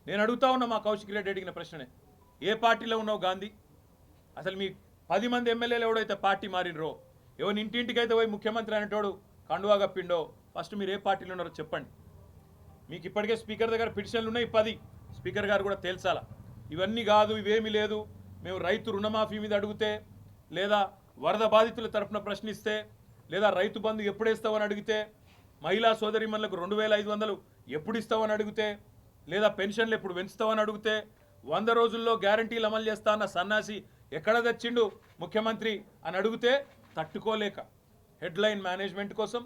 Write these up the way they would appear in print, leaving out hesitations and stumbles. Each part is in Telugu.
నేను అడుగుతా ఉన్నా మా కౌశిక్ రెడ్డి అడిగిన ప్రశ్ననే, ఏ పార్టీలో ఉన్నావు గాంధీ? అసలు మీ 10 మంది ఎమ్మెల్యేలు ఎవడైతే పార్టీ మారినరో, ఎవరి ఇంటింటికైతే పోయి ముఖ్యమంత్రి అనేటోడు కండువా కప్పిండో, ఫస్ట్ మీరు ఏ పార్టీలో ఉన్నారో చెప్పండి. మీకు ఇప్పటికే స్పీకర్ దగ్గర పిటిషన్లు ఉన్నాయి 10. స్పీకర్ గారు కూడా తేల్చాలా. ఇవన్నీ కాదు, ఇవేమీ లేదు, మేము రైతు రుణమాఫీ మీద అడిగితే, లేదా వరద బాధితుల తరఫున ప్రశ్నిస్తే, లేదా రైతు బంధు ఎప్పుడు ఇస్తామని అడిగితే, మహిళా సోదరిమణులకు 2500 ఎప్పుడు ఇస్తామని అడిగితే, లేదా పెన్షన్లు ఎప్పుడు పెంచుతామని అడిగితే, 100 రోజుల్లో గ్యారంటీలు అమలు చేస్తా అన్న సన్నాసి ఎక్కడ తెచ్చిండు ముఖ్యమంత్రి అని అడిగితే తట్టుకోలేక హెడ్లైన్ మేనేజ్మెంట్ కోసం,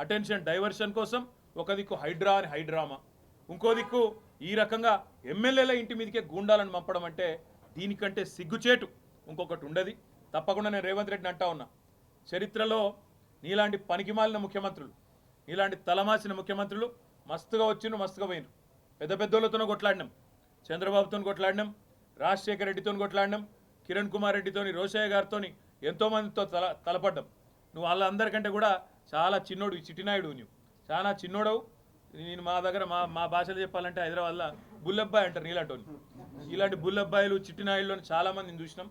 అటెన్షన్ డైవర్షన్ కోసం ఒక దిక్కు హైడ్రా అని హైడ్రామా, ఇంకో దిక్కు ఈ రకంగా ఎమ్మెల్యేల ఇంటి మీదకే గూండాలను పంపడం అంటే దీనికంటే సిగ్గుచేటు ఇంకొకటి ఉండదు. తప్పకుండా నేను రేవంత్ రెడ్డిని అంటా ఉన్నా, చరిత్రలో నీలాంటి పనికిమాలిన ముఖ్యమంత్రులు, నీలాంటి తలమాసిన ముఖ్యమంత్రులు మస్తుగా వచ్చిండ్రు, మస్తుగా పోయినరు. పెద్ద పెద్దోళ్ళతోనూ కొట్లాడినాం, చంద్రబాబుతో కొట్లాడినాం, రాజశేఖర రెడ్డితో కొట్లాడినాం, కిరణ్ కుమార్ రెడ్డితోని, రోషయ్య గారితో ఎంతోమందితో తలపడ్డాం. నువ్వు వాళ్ళందరికంటే కూడా చాలా చిన్నోడు, చిట్టినాయుడు, నువ్వు చాలా చిన్నోడవు. నేను మా దగ్గర మా భాషలో చెప్పాలంటే హైదరాబాద్లో బుల్లబ్బాయి అంటారు నీలాంటి. ఇలాంటి బుల్లబ్బాయిలు చిట్టినాయుడులోని చాలామందిని చూసినాం.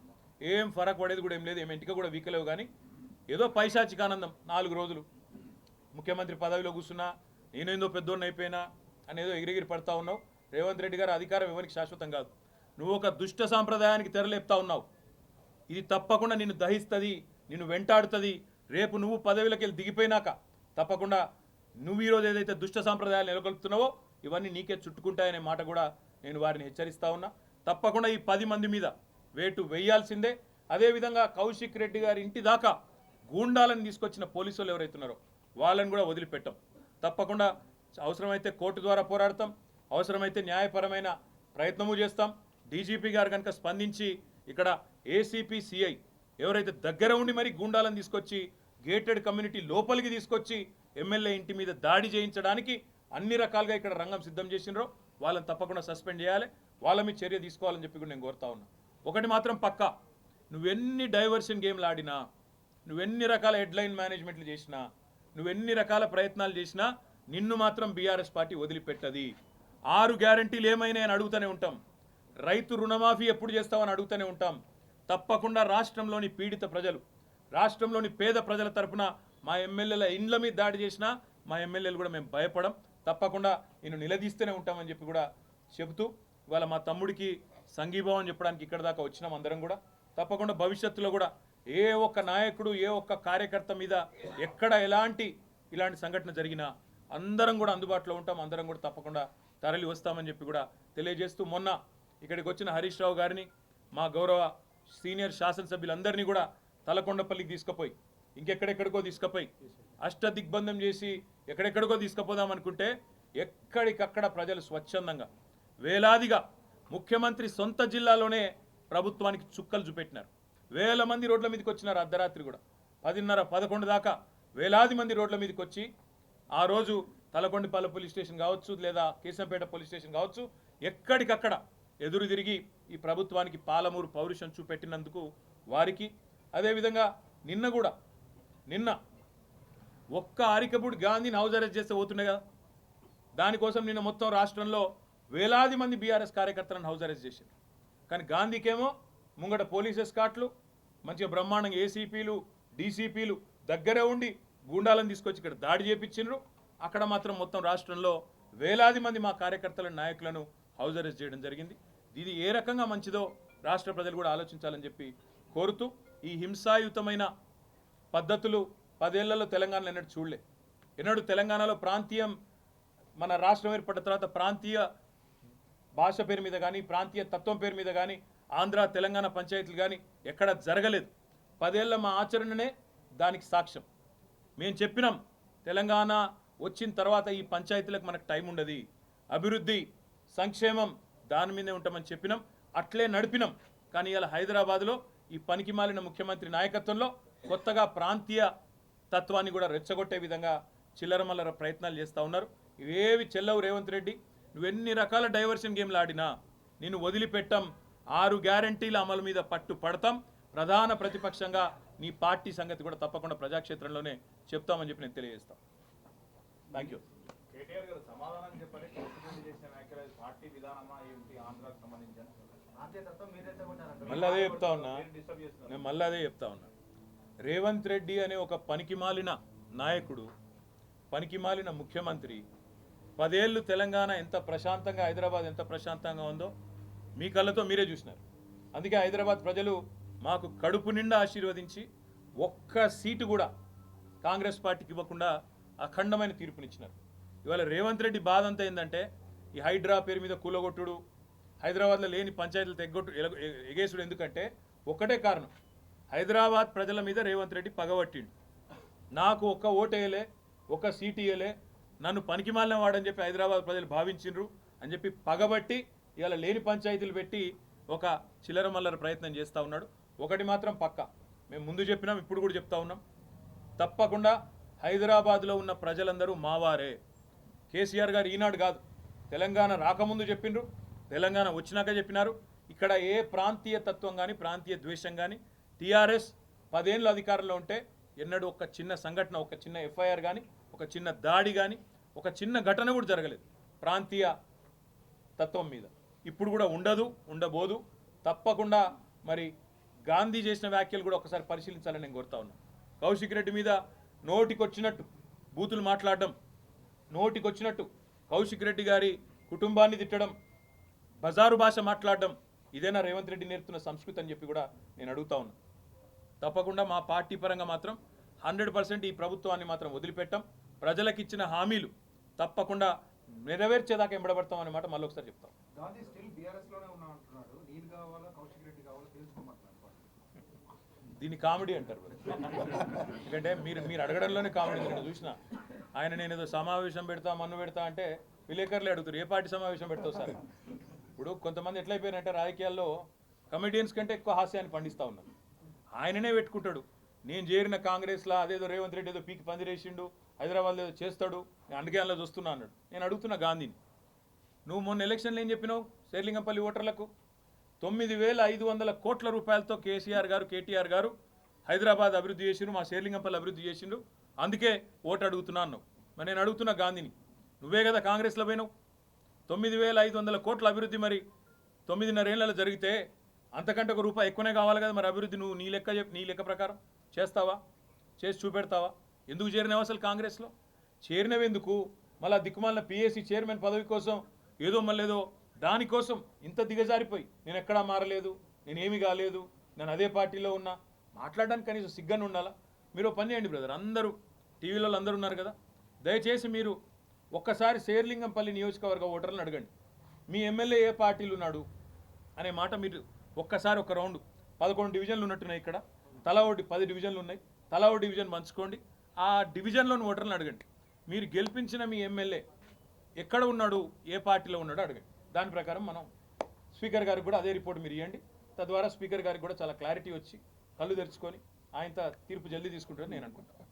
ఏం ఫరక్ పడేది కూడా ఏం లేదు, ఏం ఇంటికి కూడా వీకలేవు. కానీ ఏదో పైశాచిక ఆనందం, 4 రోజులు ముఖ్యమంత్రి పదవిలో కూర్చున్నా, నేనేందో పెద్దోడిని అయిపోయినా అనేదో ఎగిరిగిరి పడతా ఉన్నావు. రేవంత్ రెడ్డి గారు అధికారం ఎవరికి శాశ్వతం కాదు. నువ్వు ఒక దుష్ట సాంప్రదాయానికి తెరలేపుతా ఉన్నావు. ఇది తప్పకుండా నిన్ను దహిస్తుంది, నిన్ను వెంటాడుతుంది. రేపు నువ్వు పదవిలోకి వెళ్ళి దిగిపోయినాక తప్పకుండా నువ్వు ఈరోజు ఏదైతే దుష్ట సాంప్రదాయాలు నెలకొల్పుతున్నావో ఇవన్నీ నీకే చుట్టుకుంటాయనే మాట కూడా నేను వారిని హెచ్చరిస్తా ఉన్నా. తప్పకుండా ఈ 10 మంది మీద వేటు వేయాల్సిందే. అదేవిధంగా కౌశిక్ రెడ్డి గారి ఇంటి దాకా గూండాలను తీసుకొచ్చిన పోలీసులు ఎవరైతున్నారో వాళ్ళని కూడా వదిలిపెట్టాం. తప్పకుండా అవసరమైతే కోర్టు ద్వారా పోరాడతాం, అవసరమైతే న్యాయపరమైన ప్రయత్నము చేస్తాం. డీజీపీ గారు కనుక స్పందించి ఇక్కడ ఏసీపీ సిఐ ఎవరైతే దగ్గర ఉండి మరి గూండాలను తీసుకొచ్చి గేటెడ్ కమ్యూనిటీ లోపలికి తీసుకొచ్చి ఎమ్మెల్యే ఇంటి మీద దాడి చేయించడానికి అన్ని రకాలుగా ఇక్కడ రంగం సిద్ధం చేసినారో వాళ్ళని తప్పకుండా సస్పెండ్ చేయాలి, వాళ్ళ మీద చర్య తీసుకోవాలని చెప్పి కూడా నేను కోరుతా ఉన్నా. ఒకటి మాత్రం పక్కా, నువ్వెన్ని డైవర్షన్ గేమ్లు ఆడినా, నువ్వెన్ని రకాల హెడ్లైన్ మేనేజ్మెంట్లు చేసినా, నువ్వెన్ని రకాల ప్రయత్నాలు చేసినా నిన్ను మాత్రం బీఆర్ఎస్ పార్టీ వదిలిపెట్టది. 6 గ్యారంటీలు ఏమైనా అని అడుగుతూనే ఉంటాం, రైతు రుణమాఫీ ఎప్పుడు చేస్తామని అడుగుతూనే ఉంటాం. తప్పకుండా రాష్ట్రంలోని పీడిత ప్రజలు, రాష్ట్రంలోని పేద ప్రజల తరఫున మా ఎమ్మెల్యేల ఇండ్ల మీద దాడి చేసినా మా ఎమ్మెల్యేలు కూడా మేము భయపడం, తప్పకుండా నేను నిలదీస్తూనే ఉంటామని చెప్పి కూడా చెబుతూ ఇవాళ మా తమ్ముడికి సంఘీభావం చెప్పడానికి ఇక్కడ దాకా వచ్చినాం. అందరం కూడా తప్పకుండా భవిష్యత్తులో కూడా ఏ ఒక్క నాయకుడు, ఏ ఒక్క కార్యకర్త మీద ఎక్కడ ఇలాంటి సంఘటన జరిగినా అందరం కూడా అందుబాటులో ఉంటాం, అందరం కూడా తప్పకుండా తరలి వస్తామని చెప్పి కూడా తెలియజేస్తూ, మొన్న ఇక్కడికి వచ్చిన హరీష్ రావు గారిని, మా గౌరవ సీనియర్ శాసనసభ్యులందరినీ కూడా తలకొండపల్లికి తీసుకుపోయి, ఇంకెక్కడెక్కడికో తీసుకుపోయి అష్టదిగ్బంధం చేసి ఎక్కడెక్కడికో తీసుకుపోదాం అనుకుంటే ఎక్కడికక్కడ ప్రజలు స్వచ్ఛందంగా వేలాదిగా ముఖ్యమంత్రి సొంత జిల్లాలోనే ప్రభుత్వానికి చుక్కలు చూపెట్టినారు. వేల మంది రోడ్ల మీదకి వచ్చినారు. అర్ధరాత్రి కూడా 10:30, 11 దాకా వేలాది మంది రోడ్ల మీదకి వచ్చి ఆ రోజు తలకొండపల్లి పోలీస్ స్టేషన్ కావచ్చు, లేదా కేశంపేట పోలీస్ స్టేషన్ కావచ్చు, ఎక్కడికక్కడ ఎదురు తిరిగి ఈ ప్రభుత్వానికి పాలమూరు పౌరుషం చూపెట్టినందుకు వారికి, అదేవిధంగా నిన్న ఒక్క ఆరికపూడి గాంధీని హౌస్ అరెస్ట్ చేస్తే పోతుండే కదా, దానికోసం నిన్న మొత్తం రాష్ట్రంలో వేలాది మంది బీఆర్ఎస్ కార్యకర్తలను హౌస్ అరెస్ట్ చేశారు. కానీ గాంధీకేమో ముంగట పోలీస్ ఎస్కాట్లు, మంచిగా బ్రహ్మాండంగా ఏసీపీలు, డీసీపీలు దగ్గరే ఉండి గూండాలను తీసుకొచ్చి ఇక్కడ దాడి చేపించిండ్రు. అక్కడ మాత్రం మొత్తం రాష్ట్రంలో వేలాది మంది మా కార్యకర్తల నాయకులను హౌస్ అరెస్ట్ చేయడం జరిగింది. ఇది ఏ రకంగా మంచిదో రాష్ట్ర ప్రజలు కూడా ఆలోచించాలని చెప్పి కోరుతూ, ఈ హింసాయుతమైన పద్ధతులు 10 ఏళ్లలో తెలంగాణలో ఎన్నడూ తెలంగాణలో ప్రాంతీయం, మన రాష్ట్రం ఏర్పడిన తర్వాత ప్రాంతీయ భాష పేరు మీద కానీ, ప్రాంతీయ తత్వం పేరు మీద కానీ ఆంధ్ర తెలంగాణ పంచాయతీలు కానీ ఎక్కడ జరగలేదు. 10 ఏళ్ల మా ఆచరణనే దానికి సాక్ష్యం. మేము చెప్పినాం, తెలంగాణ వచ్చిన తర్వాత ఈ పంచాయతీలకు మనకు టైం ఉండదు, అభివృద్ధి సంక్షేమం దాని మీదే ఉంటామని చెప్పినాం, అట్లే నడిపినాం. కానీ ఇలా హైదరాబాద్లో ఈ పనికిమాలిన ముఖ్యమంత్రి నాయకత్వంలో కొత్తగా ప్రాంతీయ తత్వాన్ని కూడా రెచ్చగొట్టే విధంగా చిల్లరమల్లర ప్రయత్నాలు చేస్తూ ఉన్నారు. ఇవేవి చెల్లవు రేవంత్ రెడ్డి. నువ్వెన్ని రకాల డైవర్షన్ గేమ్లు ఆడినా నిన్ను వదిలిపెట్టాం. 6 గ్యారంటీల అమలు మీద పట్టు పడతాం. ప్రధాన ప్రతిపక్షంగా నీ పార్టీ సంగతి కూడా తప్పకుండా ప్రజాక్షేత్రంలోనే చెప్తామని చెప్పి నేను తెలియజేస్తాను. Thank you. పార్టీ విధానమా ఏమిటి ఆంధ్రాకు సంబంధించిన మళ్ళీ అదే చెప్తా ఉన్నా నేను మళ్ళీ అదే చెప్తా ఉన్నా రేవంత్ రెడ్డి అనే ఒక పనికిమాలిన నాయకుడు పనికిమాలిన ముఖ్యమంత్రి 10 ఏళ్ళు తెలంగాణ ఎంత ప్రశాంతంగా హైదరాబాద్ ఎంత ప్రశాంతంగా ఉందో మీ కళ్ళతో మీరే చూసినారు. అందుకే హైదరాబాద్ ప్రజలు మాకు కడుపు నిండా ఆశీర్వదించి ఒక్క సీటు కూడా కాంగ్రెస్ పార్టీకి ఇవ్వకుండా అఖండమైన తీర్పునిచ్చినారు. ఇవాళ రేవంత్ రెడ్డి బాధ అంతా ఏంటంటే ఈ హైడ్రా పేరు మీద కూలగొట్టుడు హైదరాబాద్లో లేని పంచాయతీలు ఎగేసుడు. ఎందుకంటే ఒక్కటే కారణం, హైదరాబాద్ ప్రజల మీద రేవంత్ రెడ్డి పగబట్టిండు. నాకు ఒక్క ఓటేయలే ఒక్క సీటు ఇయ్యలే నన్ను పనికిమాలిన వాడని చెప్పి హైదరాబాద్ ప్రజలు భావించిండ్రు అని చెప్పి పగబట్టి ఇవాళ లేని పంచాయతీలు పెట్టి ఒక చిల్లర మల్లర ప్రయత్నం చేస్తూ ఉన్నాడు. ఒకటి మాత్రం పక్క, మేము ముందు చెప్పినాం ఇప్పుడు కూడా చెప్తా ఉన్నాం, తప్పకుండా హైదరాబాద్లో ఉన్న ప్రజలందరూ మావారే. కేసీఆర్ గారు ఈనాడు కాదు తెలంగాణ రాకముందు చెప్పిండ్రు, తెలంగాణ వచ్చినాక చెప్పినారు. ఇక్కడ ఏ ప్రాంతీయ తత్వం కానీ ప్రాంతీయ ద్వేషం కానీ టీఆర్ఎస్ 10 ఏళ్ళు అధికారంలో ఉంటే ఎన్నడూ ఒక చిన్న సంఘటన ఒక చిన్న ఎఫ్ఐఆర్ కానీ ఒక చిన్న దాడి కానీ ఒక చిన్న ఘటన కూడా జరగలేదు ప్రాంతీయ తత్వం మీద. ఇప్పుడు కూడా ఉండదు, ఉండబోదు. తప్పకుండా మరి గాంధీ చేసిన వ్యాఖ్యలు కూడా ఒకసారి పరిశీలించాలని నేను కోరుతా ఉన్నాను. కౌశిక్ రెడ్డి మీద నోటికొచ్చినట్టు బూతులు మాట్లాడడం, నోటికొచ్చినట్టు కౌశిక్ రెడ్డి గారి కుటుంబాన్ని తిట్టడం, బజారు భాష మాట్లాడడం ఇదేనా రేవంత్ రెడ్డి నేర్పుతున్న సంస్కృతి అని చెప్పి కూడా నేను అడుగుతా ఉన్నా. తప్పకుండా మా పార్టీ పరంగా మాత్రం 100% ఈ ప్రభుత్వాన్ని మాత్రం వదిలిపెట్టాం. ప్రజలకు ఇచ్చిన హామీలు తప్పకుండా నెరవేర్చేదాకా ఎంబడబడతాం అనే మాట మళ్ళీ ఒకసారి చెప్తాం. దీన్ని కామెడీ అంటారు. ఎందుకంటే మీరు అడగడంలోనే కామెడీ. నేను చూసిన ఆయన నేను ఏదో సమావేశం పెడతా మన్ను పెడతా అంటే విలేకరులే అడుగుతారు ఏ పార్టీ సమావేశం పెడతావు సార్. ఇప్పుడు కొంతమంది ఎట్లయిపోయినంటే రాజకీయాల్లో కమెడియన్స్ కంటే ఎక్కువ హాస్యాన్ని పండిస్తూ ఉన్నారు. ఆయననే పెట్టుకుంటాడు, నేను చేరిన కాంగ్రెస్లో అదేదో రేవంత్ రెడ్డి ఏదో పీకి పందిరేసిండు హైదరాబాద్లో ఏదో చేస్తాడు నేను అందుకే అందులో చూస్తున్నా అన్నాడు. నేను అడుగుతున్నా గాంధీని, నువ్వు మొన్న ఎలక్షన్లో ఏం చెప్పినావు శేర్లింగంపల్లి ఓటర్లకు? 9,500 కోట్ల రూపాయలతో కేసీఆర్ గారు కేటీఆర్ గారు హైదరాబాద్ అభివృద్ధి చేసిండ్రు, మా శేర్లింగంపల్లి అభివృద్ధి చేసిండ్రు, అందుకే ఓటు అడుగుతున్నా అన్నావు. మరి నేను అడుగుతున్నా గాంధీని, నువ్వే కదా కాంగ్రెస్లో పోయినావు, 9,500 కోట్ల అభివృద్ధి మరి 9.5 ఏళ్లలో జరిగితే అంతకంటే ఒక రూపాయి ఎక్కువనే కావాలి కదా. మరి అభివృద్ధి నువ్వు నీ లెక్క ప్రకారం చేస్తావా? చేసి చూపెడతావా? ఎందుకు చేరినావు అసలు కాంగ్రెస్లో? చేరినవెందుకు? మళ్ళీ దిక్కుమాలిన పిఎస్సి చైర్మన్ పదవి కోసం ఏదో మళ్ళేదో దానికోసం ఇంత దిగజారిపోయి నేను ఎక్కడా మారలేదు, నేనేమి కాలేదు, నేను అదే పార్టీలో ఉన్నా మాట్లాడడానికి కనీసం సిగ్గని ఉండాలా? మీరు పని చేయండి బ్రదర్, అందరూ టీవీలలో అందరూ ఉన్నారు కదా, దయచేసి మీరు ఒక్కసారి శేర్లింగంపల్లి నియోజకవర్గ ఓటర్లను అడగండి, మీ ఎమ్మెల్యే ఏ పార్టీలు ఉన్నాడు అనే మాట మీరు ఒక్కసారి ఒక రౌండ్ 11 డివిజన్లు ఉన్నట్టున్నాయి ఇక్కడ, తలా ఒకటి 10 డివిజన్లు ఉన్నాయి, తలా ఒక డివిజన్ పంచుకోండి, ఆ డివిజన్లోని ఓటర్లను అడగండి, మీరు గెలిపించిన మీ ఎమ్మెల్యే ఎక్కడ ఉన్నాడు ఏ పార్టీలో ఉన్నాడో అడగండి. దాని ప్రకారం మనం స్పీకర్ గారికి కూడా అదే రిపోర్ట్ మీరు ఇవ్వండి. తద్వారా స్పీకర్ గారికి కూడా చాలా క్లారిటీ వచ్చి కళ్ళు తెరుచుకొని ఆయన తీర్పు జల్దీ తీసుకుంటారని నేను అనుకుంటాను.